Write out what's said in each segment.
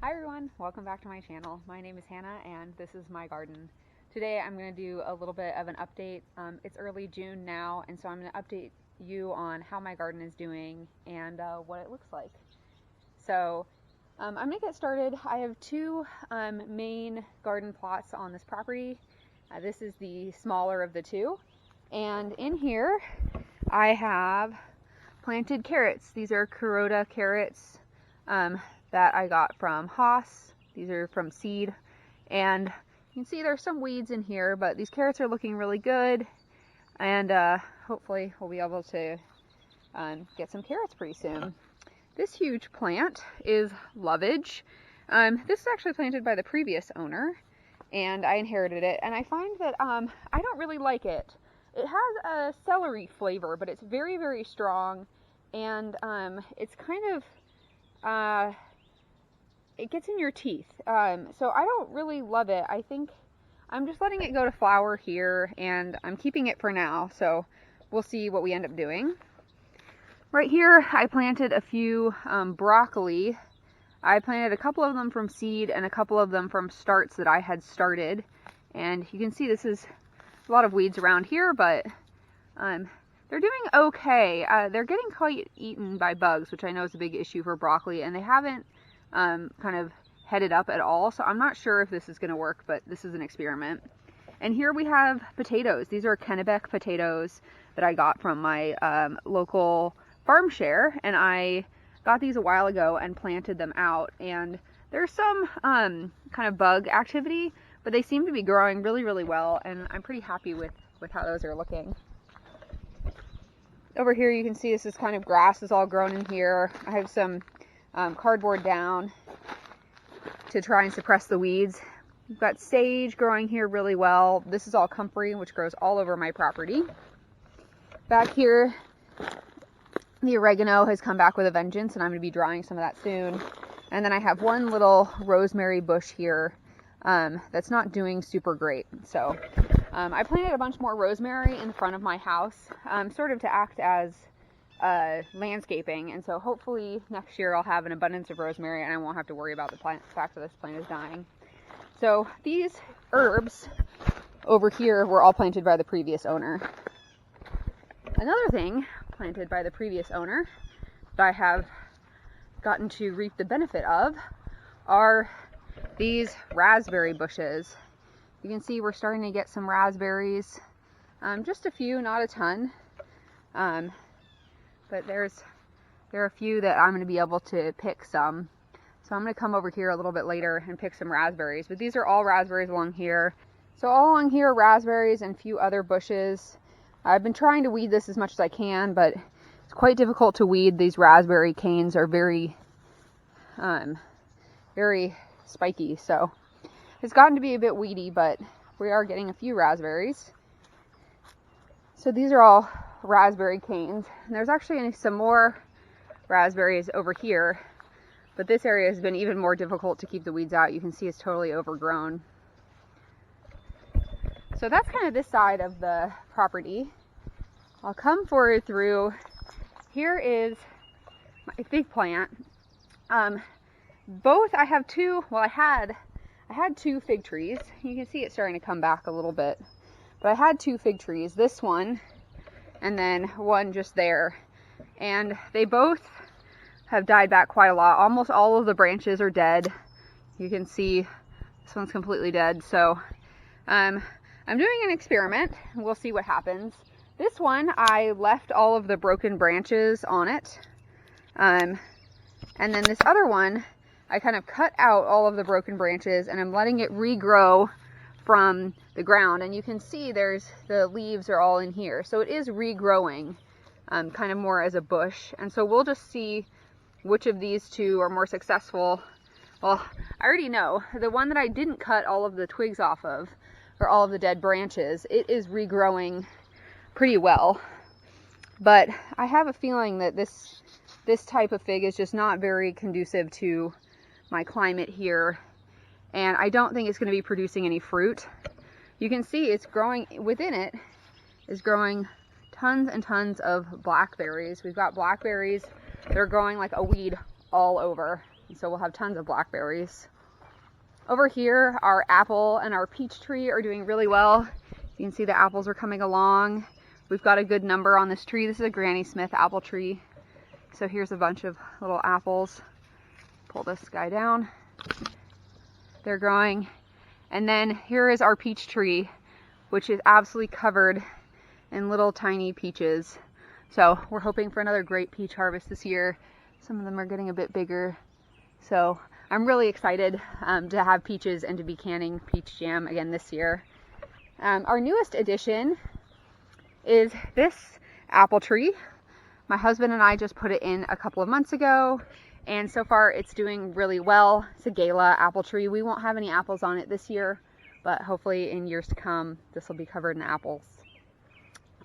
Hi everyone, welcome back to my channel. My name is Hannah and this is my garden. Today I'm going to do a little bit of an update. It's early June now, and so I'm going to update you on how my garden is doing and what it looks like. So I'm going to get started. I have two main garden plots on this property. This is the smaller of the two, and in here I have planted carrots. These are Kuroda carrots that I got from Haas. These are from seed, and you can see there's some weeds in here, but these carrots are looking really good, and hopefully we'll be able to get some carrots pretty soon. This huge plant is lovage. This is actually planted by the previous owner, and I inherited it, and I find that I don't really like it. It has a celery flavor, but it's very, very strong, and it's kind of it gets in your teeth. So I don't really love it. I think I'm just letting it go to flower here, and I'm keeping it for now, so we'll see what we end up doing. Right here I planted a few broccoli. I planted a couple of them from seed and a couple of them from starts that I had started, and you can see this is a lot of weeds around here, but they're doing okay. They're getting quite eaten by bugs, which I know is a big issue for broccoli, and they haven't kind of headed up at all, so I'm not sure if this is going to work, but this is an experiment. And here we have potatoes. These are Kennebec potatoes that I got from my local farm share, and I got these a while ago and planted them out, and there's some kind of bug activity, but they seem to be growing really, really well, and I'm pretty happy with how those are looking. Over here you can see this is kind of grass is all grown in here. I have some cardboard down to try and suppress the weeds. We've got sage growing here really well. This is all comfrey, which grows all over my property. Back here, the oregano has come back with a vengeance, and I'm going to be drying some of that soon. And then I have one little rosemary bush here that's not doing super great. So I planted a bunch more rosemary in front of my house, sort of to act as landscaping, and so hopefully next year I'll have an abundance of rosemary and I won't have to worry about the fact that this plant is dying. So these herbs over here were all planted by the previous owner. Another thing planted by the previous owner that I have gotten to reap the benefit of are these raspberry bushes. You can see we're starting to get some raspberries, just a few, not a ton. But there are a few that I'm going to be able to pick some. So I'm going to come over here a little bit later and pick some raspberries. But these are all raspberries along here. So all along here, raspberries and a few other bushes. I've been trying to weed this as much as I can, but it's quite difficult to weed. These raspberry canes are very, very spiky. So it's gotten to be a bit weedy, but we are getting a few raspberries. So these are all raspberry canes, and there's actually some more raspberries over here, but this area has been even more difficult to keep the weeds out. You can see it's totally overgrown. So that's kind of this side of the property. I'll come forward through. Here is my fig plant. Both I have two, well I had two fig trees. You can see it's starting to come back a little bit, but I had two fig trees, this one and then one just there, and they both have died back quite a lot. Almost all of the branches are dead. You can see this one's completely dead. So I'm doing an experiment. We'll see what happens. This one I left all of the broken branches on it, and then this other one I kind of cut out all of the broken branches, and I'm letting it regrow from the ground, and you can see the leaves are all in here, so it is regrowing kind of more as a bush. And so we'll just see which of these two are more successful. Well, I already know the one that I didn't cut all of the twigs off of, or all of the dead branches, it is regrowing pretty well, but I have a feeling that this type of fig is just not very conducive to my climate here, and I don't think it's going to be producing any fruit. You can see it's growing, within it is growing tons and tons of blackberries. We've got blackberries that are growing like a weed all over. So we'll have tons of blackberries. Over here, our apple and our peach tree are doing really well. You can see the apples are coming along. We've got a good number on this tree. This is a Granny Smith apple tree. So here's a bunch of little apples. Pull this guy down. They're growing. And then here is our peach tree, which is absolutely covered in little tiny peaches. So we're hoping for another great peach harvest this year. Some of them are getting a bit bigger. So I'm really excited to have peaches and to be canning peach jam again this year. Our newest addition is this apple tree. My husband and I just put it in a couple of months ago, and so far it's doing really well. It's a Gala apple tree. We won't have any apples on it this year, but hopefully in years to come this will be covered in apples.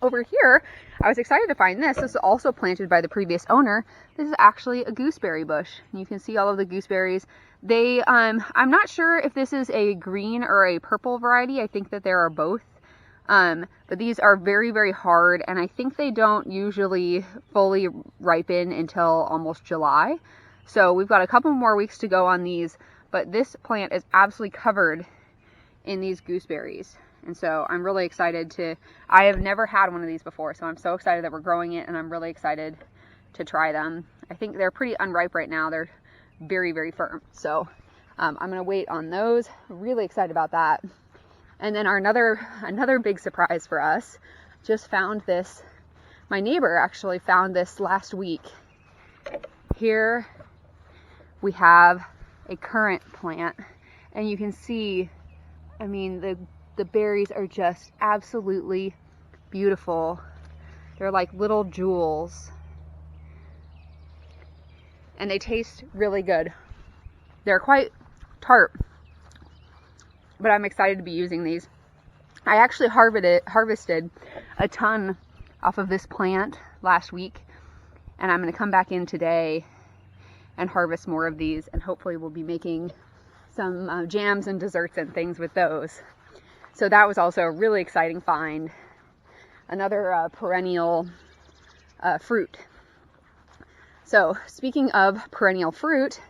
Over here, I was excited to find this. This is also planted by the previous owner. This is actually a gooseberry bush. You can see all of the gooseberries. They, I'm not sure if this is a green or a purple variety. I think that there are both. But these are very, very hard, and I think they don't usually fully ripen until almost July. So we've got a couple more weeks to go on these, but this plant is absolutely covered in these gooseberries. And so I'm really excited I have never had one of these before, so I'm so excited that we're growing it, and I'm really excited to try them. I think they're pretty unripe right now. They're very, very firm. So I'm gonna wait on those. Really excited about that. And then another big surprise for us, just found this. My neighbor actually found this last week. Here we have a currant plant, and you can see, I mean, the berries are just absolutely beautiful. They're like little jewels, and they taste really good. They're quite tart, but I'm excited to be using these. I actually harvested a ton off of this plant last week, and I'm going to come back in today and harvest more of these, and hopefully we'll be making some jams and desserts and things with those. So that was also a really exciting find. Another perennial fruit. So speaking of perennial fruit,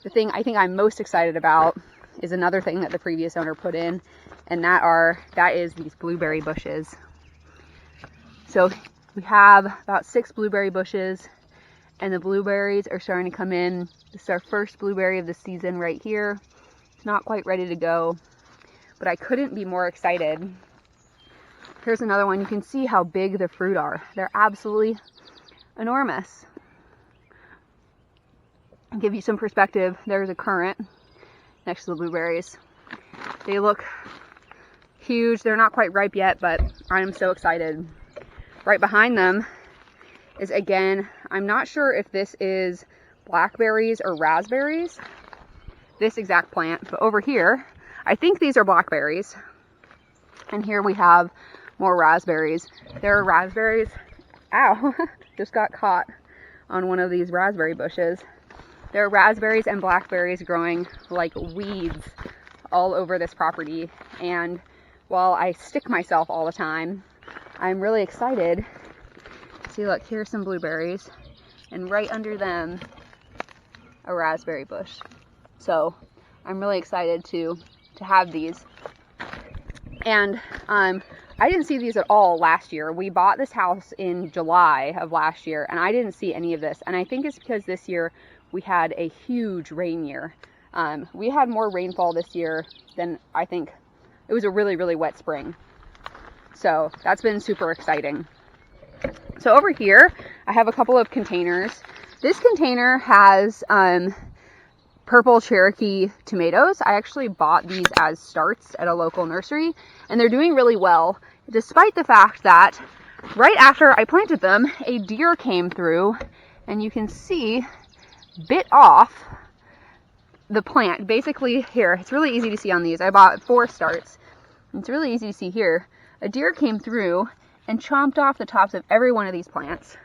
the thing I think I'm most excited about is another thing that the previous owner put in, and that is these blueberry bushes. So we have about 6 blueberry bushes, and the blueberries are starting to come in. This is our first blueberry of the season right here. It's not quite ready to go, but I couldn't be more excited. Here's another one. You can see how big the fruit are. They're absolutely enormous. I'll give you some perspective. There's a currant next to the blueberries. They look huge. They're not quite ripe yet, but I'm so excited. Right behind them is, again, I'm not sure if this is blackberries or raspberries, this exact plant, but over here, I think these are blackberries. And here we have more raspberries. There are raspberries. Ow, just got caught on one of these raspberry bushes. There are raspberries and blackberries growing like weeds all over this property. And while I stick myself all the time, I'm really excited. See, look, here's some blueberries, and right under them, a raspberry bush. So I'm really excited to have these. And I didn't see these at all last year. We bought this house in July of last year, and I didn't see any of this. And I think it's because this year we had a huge rain year. We had more rainfall this year than I think. It was a really, really wet spring. So that's been super exciting. So over here, I have a couple of containers. This container has purple Cherokee tomatoes. I actually bought these as starts at a local nursery, and they're doing really well, despite the fact that right after I planted them, a deer came through, and you can see bit off the plant. Basically here, it's really easy to see on these. I bought 4 starts. It's really easy to see here. A deer came through and chomped off the tops of every one of these plants.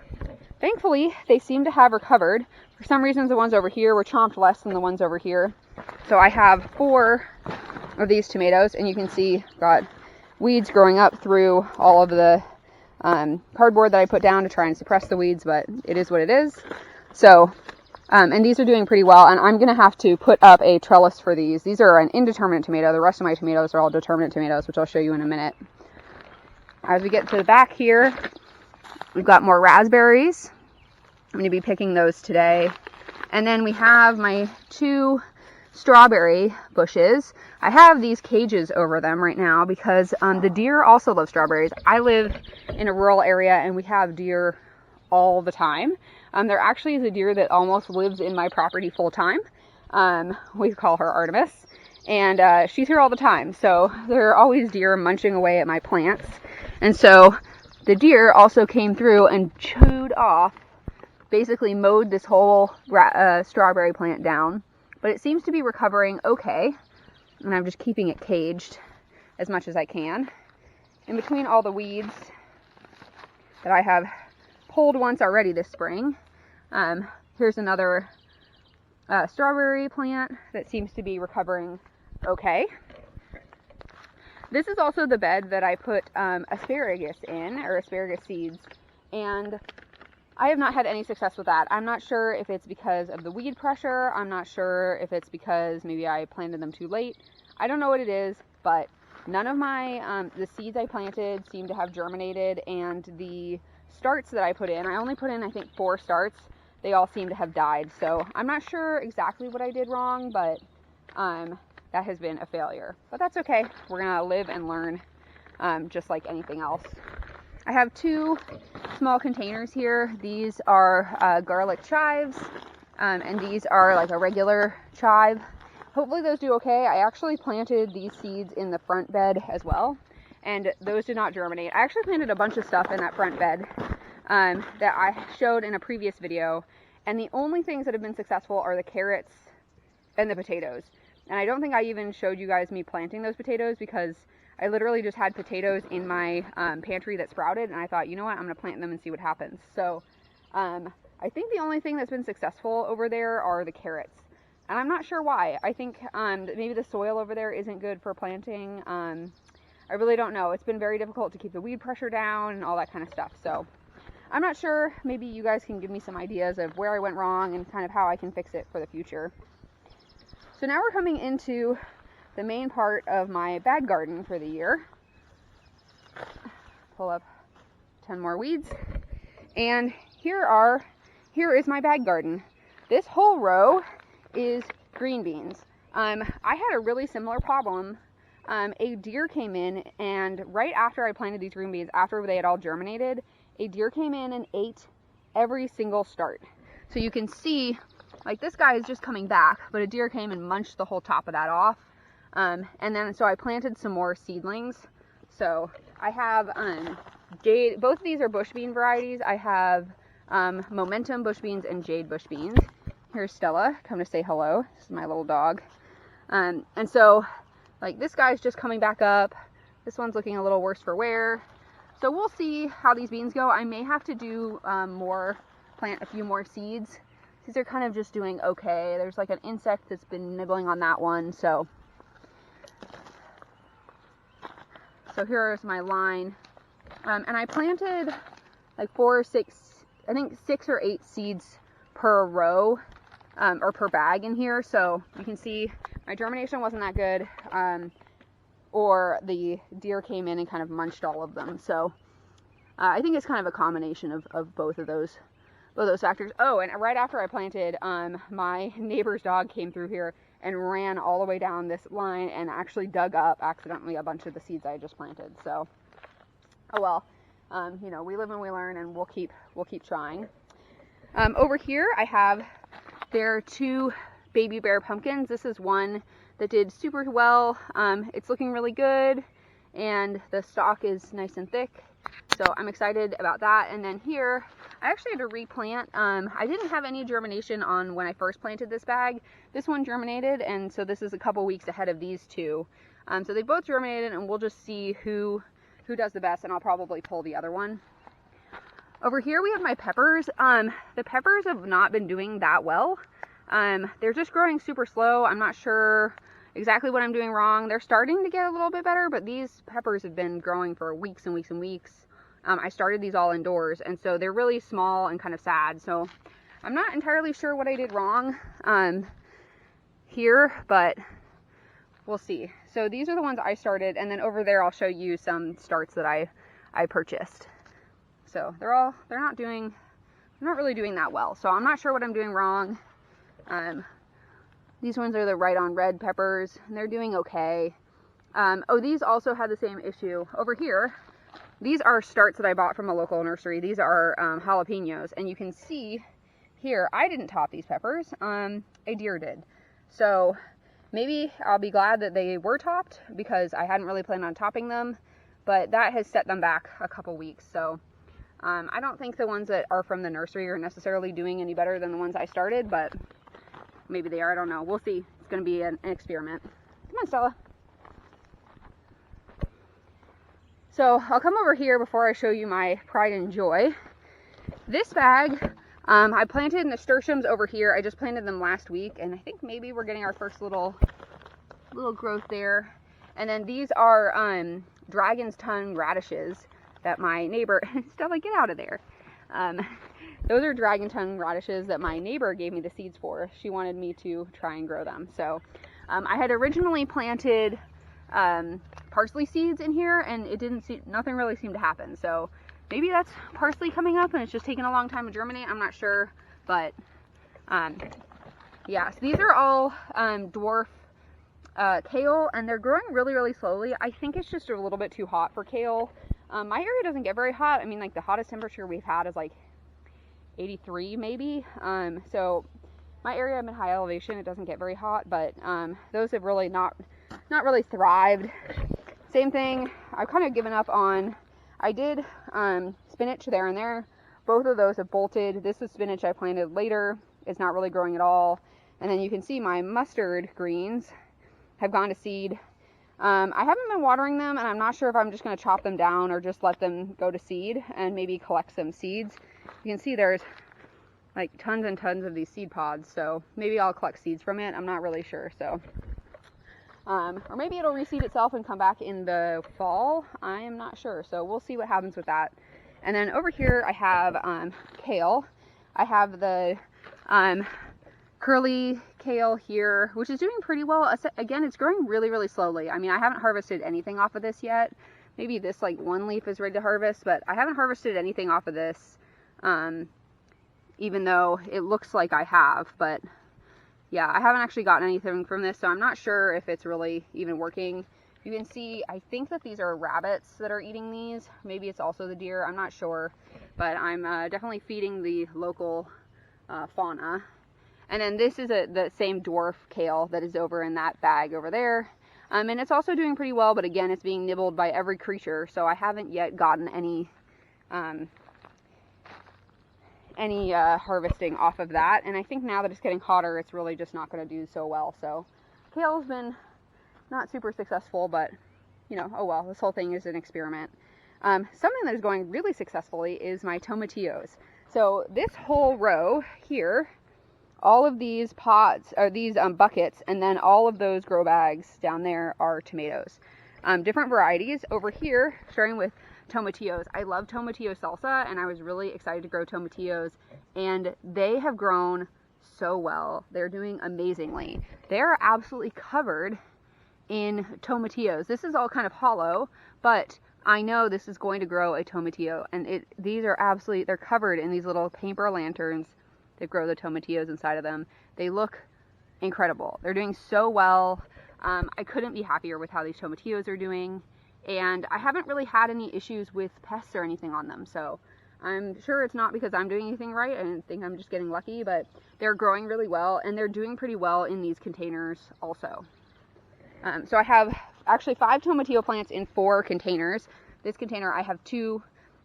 Thankfully, they seem to have recovered. For some reason, the ones over here were chomped less than the ones over here. So I have 4 of these tomatoes, and you can see got weeds growing up through all of the cardboard that I put down to try and suppress the weeds, but it is what it is. So And these are doing pretty well, and I'm going to have to put up a trellis for these. These are an indeterminate tomato. The rest of my tomatoes are all determinate tomatoes, which I'll show you in a minute. As we get to the back here, we've got more raspberries. I'm going to be picking those today. And then we have my 2 strawberry bushes. I have these cages over them right now because the deer also love strawberries. I live in a rural area and we have deer all the time. There actually is a deer that almost lives in my property full time. We call her Artemis, and she's here all the time. So there are always deer munching away at my plants. And so the deer also came through and chewed off, basically mowed this whole strawberry plant down. But it seems to be recovering okay, and I'm just keeping it caged as much as I can. In between all the weeds that I have pulled once already this spring, here's another strawberry plant that seems to be recovering okay. This is also the bed that I put asparagus in, or asparagus seeds, and I have not had any success with that. I'm not sure if it's because of the weed pressure. I'm not sure if it's because maybe I planted them too late. I don't know what it is, but none of my, the seeds I planted seem to have germinated, and the starts that I put in, I only put in I think 4 starts, they all seem to have died. So I'm not sure exactly what I did wrong, but that has been a failure. But that's okay. We're gonna live and learn, just like anything else. I have 2 small containers here. These are garlic chives, and these are like a regular chive. Hopefully those do okay. I actually planted these seeds in the front bed as well, and those did not germinate. I actually planted a bunch of stuff in that front bed that I showed in a previous video, and the only things that have been successful are the carrots and the potatoes. And I don't think I even showed you guys me planting those potatoes because I literally just had potatoes in my pantry that sprouted, and I thought, you know what, I'm going to plant them and see what happens. So I think the only thing that's been successful over there are the carrots. And I'm not sure why. I think maybe the soil over there isn't good for planting. I really don't know. It's been very difficult to keep the weed pressure down and all that kind of stuff. So I'm not sure. Maybe you guys can give me some ideas of where I went wrong and kind of how I can fix it for the future. So now we're coming into the main part of my bag garden for the year. Pull up 10 more weeds. And here is my bag garden. This whole row is green beans. I had a really similar problem. A deer came in, and right after I planted these green beans, after they had all germinated, a deer came in and ate every single start. So you can see, like, this guy is just coming back, but a deer came and munched the whole top of that off. And then, so I planted some more seedlings. So I have jade, both of these are bush bean varieties. I have momentum bush beans and jade bush beans. Here's Stella, come to say hello. This is my little dog. And so, like, this guy's just coming back up. This one's looking a little worse for wear. So we'll see how these beans go. I may have to do plant a few more seeds. These are kind of just doing okay. There's like an insect that's been nibbling on that one. So here's my line. And I planted like 4 or 6, I think 6 or 8 seeds per row, or per bag in here. So you can see my germination wasn't that good, or the deer came in and kind of munched all of them. So I think it's kind of a combination of both of those factors. Oh, and right after I planted, my neighbor's dog came through here and ran all the way down this line and actually dug up accidentally a bunch of the seeds I just planted. So, oh well, you know, we live and we learn, and we'll keep trying. Over here I have, there are 2 baby bear pumpkins. This is one that did super well. It's looking really good, and the stalk is nice and thick. So I'm excited about that. And then here, I actually had to replant. I didn't have any germination on when I first planted this bag. This one germinated, and so this is a couple weeks ahead of these 2. So they both germinated, and we'll just see who does the best, and I'll probably pull the other one. Over here we have my peppers. The peppers have not been doing that well. They're just growing super slow. I'm not sure exactly what I'm doing wrong. They're starting to get a little bit better, but these peppers have been growing for weeks and weeks and weeks. I started these all indoors, and so they're really small and kind of sad. So I'm not entirely sure what I did wrong here, but we'll see. So these are the ones I started, and then over there I'll show you some starts that I purchased. So they're not really doing that well. So I'm not sure what I'm doing wrong. These ones are the Right On Red peppers, and they're doing okay. Oh, these also had the same issue. Over here, these are starts that I bought from a local nursery. These are jalapenos, and you can see here, I didn't top these peppers. A deer did. So maybe I'll be glad that they were topped, because I hadn't really planned on topping them, but that has set them back a couple weeks. So I don't think the ones that are from the nursery are necessarily doing any better than the ones I started, but maybe they are, I don't know. We'll see. It's going to be an experiment. Come on, Stella. So I'll come over here before I show you my pride and joy. This bag, I planted nasturtiums over here. I just planted them last week, and I think maybe we're getting our first little growth there. And then these are dragon's tongue radishes that my neighbor, Stella, get out of there. Those are dragon tongue radishes that my neighbor gave me the seeds for. She wanted me to try and grow them. So I had originally planted parsley seeds in here, and nothing really seemed to happen. So maybe that's parsley coming up and it's just taking a long time to germinate. I'm not sure, but yeah, so these are all dwarf kale, and they're growing really, really slowly. I think it's just a little bit too hot for kale. My area doesn't get very hot. I mean, like, the hottest temperature we've had is like 83 maybe. So my area, I'm in high elevation, it doesn't get very hot, but those have really not really thrived. Same thing, I've kind of given up on, I did spinach there and there. Both of those have bolted. This is spinach I planted later. It's not really growing at all. And then you can see my mustard greens have gone to seed. I haven't been watering them, and I'm not sure if I'm just going to chop them down or just let them go to seed and maybe collect some seeds. You can see there's like tons and tons of these seed pods, so maybe I'll collect seeds from it. I'm not really sure. So or maybe it'll reseed itself and come back in the fall. I am not sure, so we'll see what happens with that. And then over here I have kale. I have the curly kale here, which is doing pretty well. Again, it's growing really, really slowly. I mean, I haven't harvested anything off of this yet. Maybe this like one leaf is ready to harvest, but I haven't harvested anything off of this, even though it looks like I have. But yeah, I haven't actually gotten anything from this, so I'm not sure if it's really even working. You can see, I think that these are rabbits that are eating these. Maybe it's also the deer, I'm not sure. But I'm definitely feeding the local fauna. And then this is the same dwarf kale that is over in that bag over there. And it's also doing pretty well, but again, it's being nibbled by every creature, so I haven't yet gotten any harvesting off of that. And I think now that it's getting hotter, it's really just not going to do so well. So kale's been not super successful, but you know, oh well, this whole thing is an experiment. Something that is going really successfully is my tomatillos. So this whole row here, all of these pots, or these buckets, and then all of those grow bags down there are tomatoes. Different varieties. Over here, starting with tomatillos. I love tomatillo salsa, and I was really excited to grow tomatillos, and they have grown so well. They're doing amazingly. They are absolutely covered in tomatillos. This is all kind of hollow, but I know this is going to grow a tomatillo, and these are absolutely, they're covered in these little paper lanterns that grow the tomatillos inside of them. They look incredible. They're doing so well. I couldn't be happier with how these tomatillos are doing, and I haven't really had any issues with pests or anything on them, so I'm sure it's not because I'm doing anything right. I think I'm just getting lucky, but they're growing really well, and they're doing pretty well in these containers also. So I have actually 5 tomatillo plants in 4 containers. This container, I have 2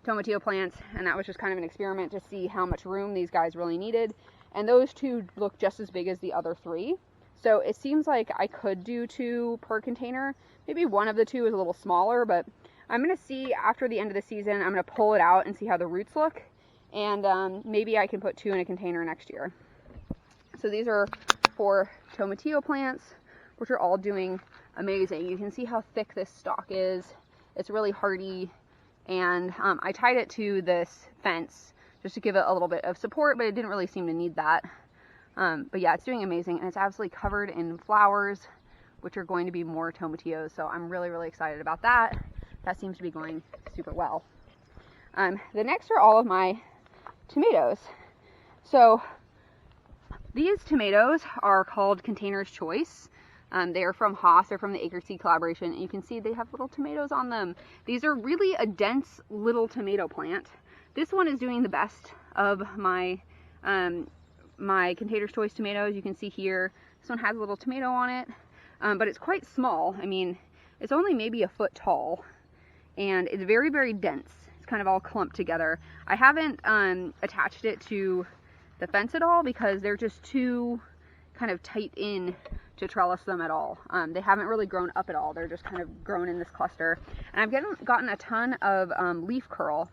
tomatillo plants, and that was just kind of an experiment to see how much room these guys really needed. And those 2 look just as big as the other 3. So it seems like I could do 2 per container. Maybe one of the 2 is a little smaller, but I'm going to see after the end of the season. I'm going to pull it out and see how the roots look, and maybe I can put 2 in a container next year. So these are 4 tomatillo plants, which are all doing amazing. You can see how thick this stalk is. It's really hardy, and I tied it to this fence just to give it a little bit of support, but it didn't really seem to need that. But yeah, it's doing amazing, and it's absolutely covered in flowers, which are going to be more tomatillos. So I'm really, really excited about that. That seems to be going super well. The next are all of my tomatoes. So these tomatoes are called Container's Choice. They are from Haas, they're from the Acre Seed collaboration, and you can see they have little tomatoes on them. These are really a dense little tomato plant. This one is doing the best of my my Container's Choice tomatoes. You can see here, this one has a little tomato on it, but it's quite small. I mean, it's only maybe a foot tall, and it's very, very dense. It's kind of all clumped together. I haven't attached it to the fence at all because they're just too kind of tight in to trellis them at all. They haven't really grown up at all. They're just kind of grown in this cluster. And I've gotten a ton of leaf curl,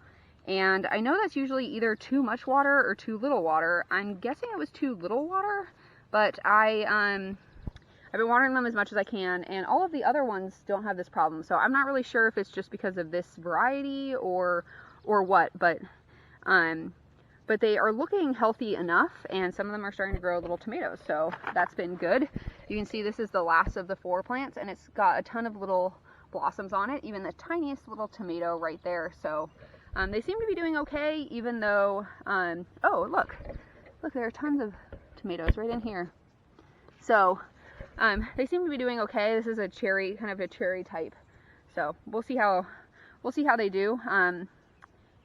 and I know that's usually either too much water or too little water. I'm guessing it was too little water, but I've been watering them as much as I can, and all of the other ones don't have this problem. So I'm not really sure if it's just because of this variety or what, but they are looking healthy enough, and some of them are starting to grow little tomatoes, so that's been good. You can see this is the last of the 4 plants, and it's got a ton of little blossoms on it, even the tiniest little tomato right there. So they seem to be doing okay, even though, oh, look, there are tons of tomatoes right in here. So they seem to be doing okay. This is a cherry, kind of a cherry type. So we'll see how they do.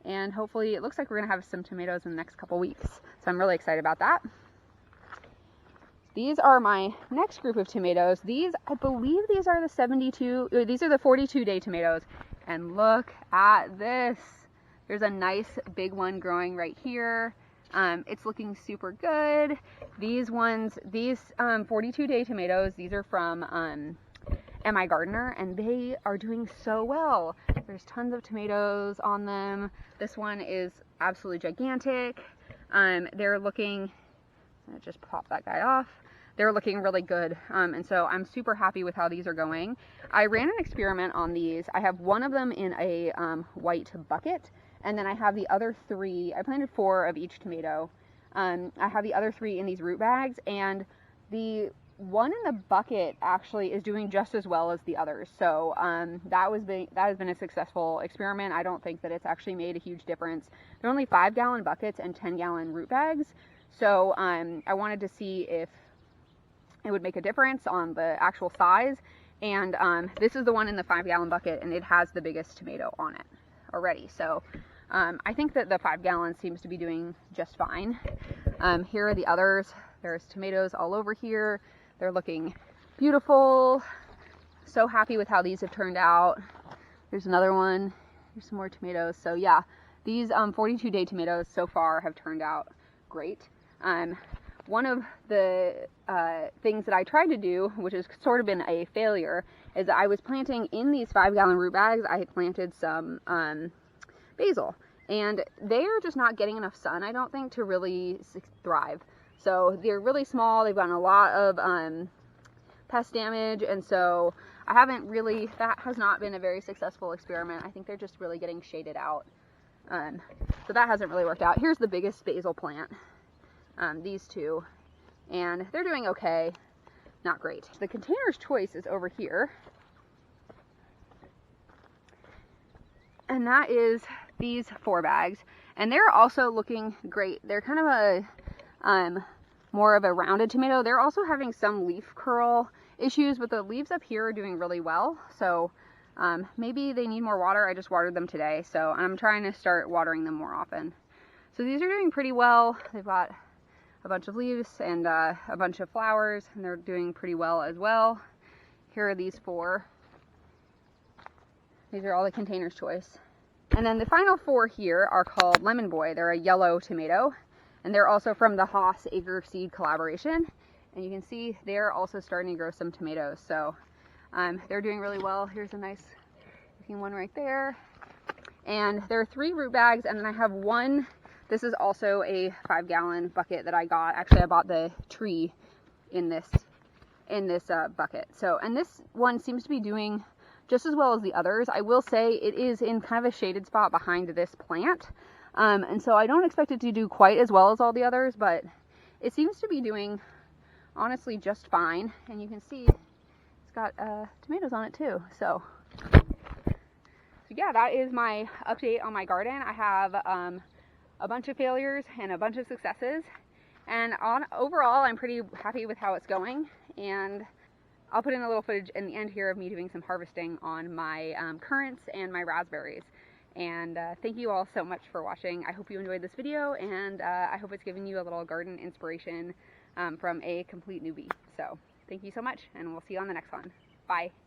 And hopefully, it looks like we're gonna have some tomatoes in the next couple weeks. So I'm really excited about that. These are my next group of tomatoes. These, I believe these are the 42-day tomatoes. And look at this. There's a nice big one growing right here. It's looking super good. These 42-day tomatoes, these are from M.I. Gardener, and they are doing so well. There's tons of tomatoes on them. This one is absolutely gigantic. They're looking, I'll just pop that guy off. They're looking really good, and so I'm super happy with how these are going. I ran an experiment on these. I have one of them in a white bucket, and then I have the other 3, I planted 4 of each tomato. I have the other 3 in these root bags, and the one in the bucket actually is doing just as well as the others. So that has been a successful experiment. I don't think that it's actually made a huge difference. They're only 5-gallon buckets and 10-gallon root bags. So I wanted to see if it would make a difference on the actual size. And this is the one in the 5-gallon bucket, and it has the biggest tomato on it already. So I think that the 5-gallon seems to be doing just fine. Here are the others. There's tomatoes all over here. They're looking beautiful. So happy with how these have turned out. There's another one. Here's some more tomatoes. So yeah, these 42-day tomatoes so far have turned out great. One of the things that I tried to do, which has sort of been a failure, is I was planting in these 5-gallon root bags. I had planted some basil, and they are just not getting enough sun, I don't think, to really thrive. So they're really small. They've gotten a lot of pest damage, and so that has not been a very successful experiment. I think they're just really getting shaded out. So that hasn't really worked out. Here's the biggest basil plant, these 2, and they're doing okay, not great. The Container's Choice is over here, and that is these 4 bags, and they're also looking great. They're kind of a more of a rounded tomato. They're also having some leaf curl issues, but the leaves up here are doing really well. So maybe they need more water. I just watered them today, so I'm trying to start watering them more often. So these are doing pretty well. They've got a bunch of leaves and a bunch of flowers, and they're doing pretty well as well. Here are these 4. These are all the Container's Choice. And then the final 4 here are called Lemon Boy. They're a yellow tomato, and they're also from the Haas Acre Seed collaboration. And you can see they're also starting to grow some tomatoes. So they're doing really well. Here's a nice looking one right there. And there are 3 root bags, and then I have one. This is also a 5-gallon bucket that I got. Actually, I bought the tree in this bucket. So, and this one seems to be doing just as well as the others. I will say it is in kind of a shaded spot behind this plant. And so I don't expect it to do quite as well as all the others, but it seems to be doing honestly just fine. And you can see it's got tomatoes on it too. So yeah, that is my update on my garden. I have a bunch of failures and a bunch of successes, and overall I'm pretty happy with how it's going. And I'll put in a little footage in the end here of me doing some harvesting on my currants and my raspberries. And thank you all so much for watching. I hope you enjoyed this video, and I hope it's given you a little garden inspiration from a complete newbie. So thank you so much, and we'll see you on the next one. Bye.